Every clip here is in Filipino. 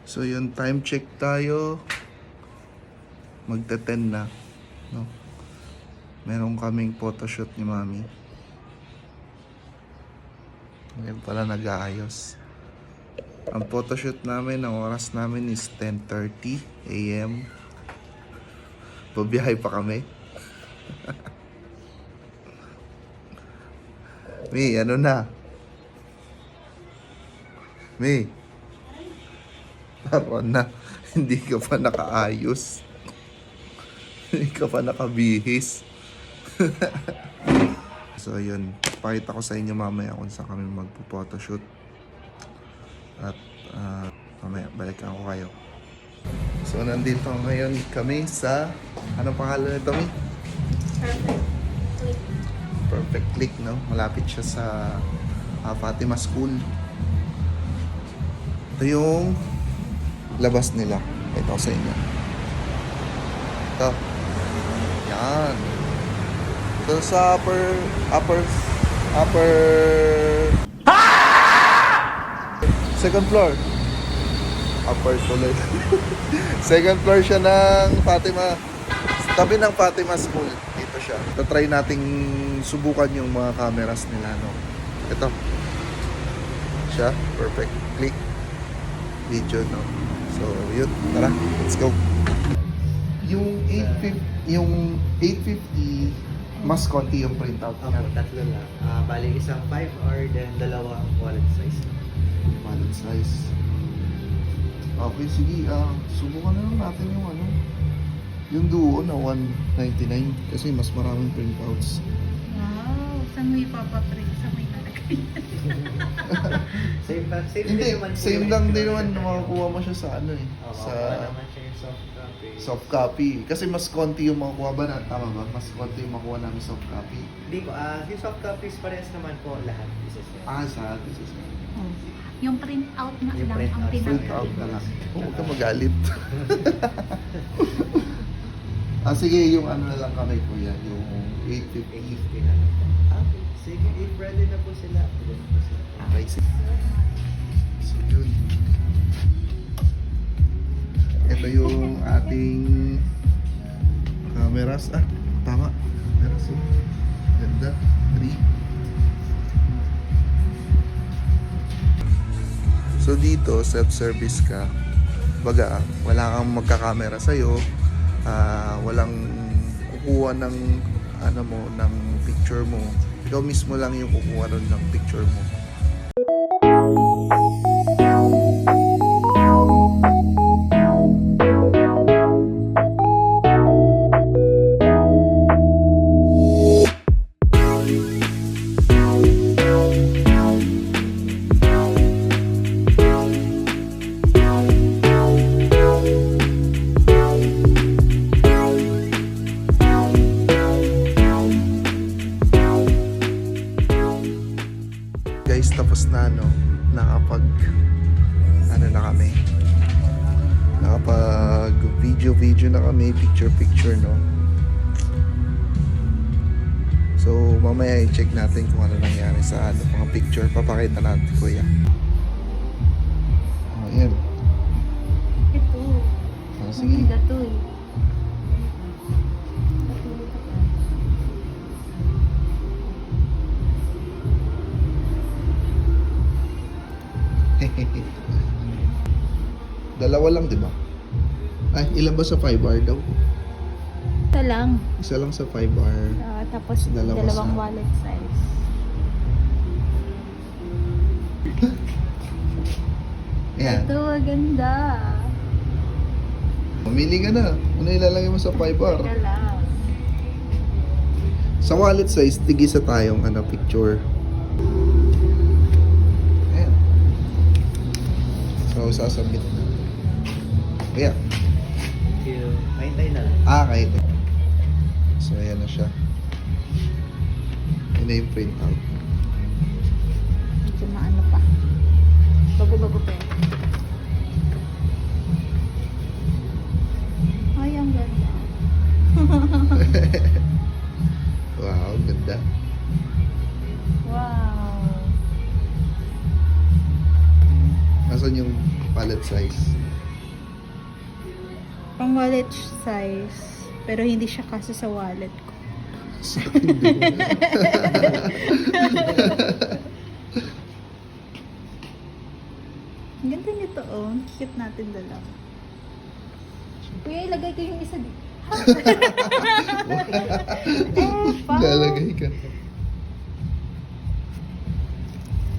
So yun, time check tayo. Magte-10 na. No? Meron kaming photoshoot ni Mami. Ngayon pala nag-aayos. Ang photoshoot namin, ang oras namin is 10:30 AM. Babiyahe pa kami. Mi, ano na? Mi, taro na. Hindi ka pa nakaayos. Hindi ka pa nakabihis. So yun, pakita ko sa inyo mamaya kung saan kami magpo-photoshoot. At mamaya balikan ko kayo. So nandito ngayon kami sa, anong pangalan nito, Mi? Perfect Click. Perfect Click, no? Malapit siya sa Fatima School. Ito yung labas nila. Ito sa inyo. Ito. Yan. Ito sa upper second floor. Upper tuloy. Second floor siya ng Fatima. Tabi ng Fatima School. Dito siya. Try nating subukan yung mga cameras nila, no? Ito. Siya. Perfect Click video, no? So, yun. Tara. Let's go. Yung 850, mas konti yung printout niya. Opo, tatlo lang. Bali isang 5 or then dalawang wallet size. Wallet size. Okay, sige. Subukan na lang natin yung ano. Yung Duo na 199 kasi mas maraming printouts. Wow, saan mo ipapaprint? Saan mo ilalagay? Same Hindi, din naman po same yung lang din enclosure. naman makakuha mo siya sa ano eh. Opo, Sa makuha naman siya yung soft copy. soft copy. Kasi mas konti yung makukuha ba na? Tama ba? Mas konti yung makuha namin soft copy. Hindi po, yung soft copies parehas naman po lahat. Pieces niya. Sa this is Yung print out na Yung lang print ang out. print pinag out na lang. Huwag ka magalit. Sige, yung ano na lang kami kuya, yung 850. 850 na lang po. Okay, sige, if ready na po sila. Ready na po sila. Okay, sige. So, yun. Ito yung ating cameras. Tama. Cameras yun. Ganda. 3. So, dito, self-service ka. Baga, wala kang magkakamera sa'yo. Walang kukuha ng ano mo, ng picture mo. Ikaw mismo lang yung kukuha ron ng picture mo. Guys, tapos na nakapag video na kami, picture no. So mamaya i-check natin kung ano nangyari sa mga picture. Papakita natin kuya. Ayan. Ito. Sige. Ang ganda to eh. Dalawa lang, di ba? Ay, ilan ba sa 5R daw? Ito lang. Isa lang sa 5R. Tapos Dalawa dalawang sa- wallet size. Ayan. Ito, maganda. Mamili ka na. Ano ilalagay mo sa 5R? Ito lang. Sa wallet size, tigisa tayong picture. Ayan. So, sasabit na. Ayan. Hintay na lang. Kahit. So, ayan na siya. Yun na yung print out. Medyo maano pa. Bago-bago pa yun. Ay, ang ganda. Wow, ganda. Wow. Nasaan yung Wallet size. Pang wallet size. Pero hindi siya kasi sa wallet ko. Ang ganda nito oh. Cute natin dalawa. Kuya, ilagay ko yung isa dito. Lalagay ka.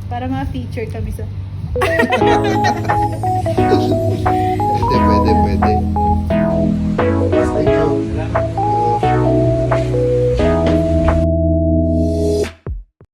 Para ma-feature kami sa...